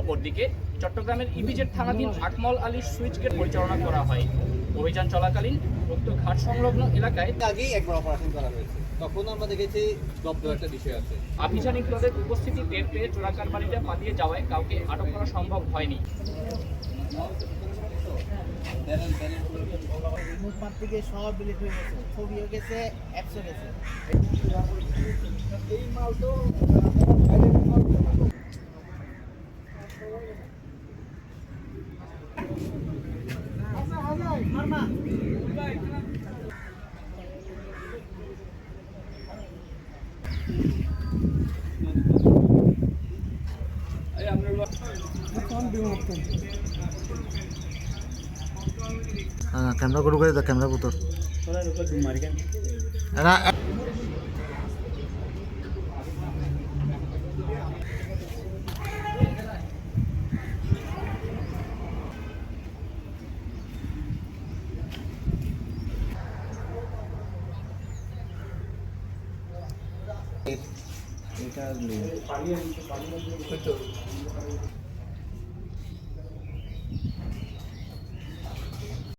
অপরদিকে চট্টগ্রামের ইপিজেড থানাধীন আকমল আলী সুইচ গেট পরিচালনা করা হয়। অভিযান চলাকালীন উক্ত ঘাট সংলগ্ন এলাকায় আগেই একবার অপারেশন করা হয়েছে, তখন আমরা দেখেছি জব্দ একটা বিষয় আছে। আভিযানিকদের উপস্থিতি টের পেয়ে চোরাকারবারিরা পালিয়ে যাওয়ায় কাউকে আটক করা সম্ভব হয়নি। মুখপাত থেকে সব ডিলিট হয়ে গেছে, ছবিও গেছে, অ্যাপসও গেছে। এই মাল তো कैमरा करू करे कैमरा पुतर एना এটা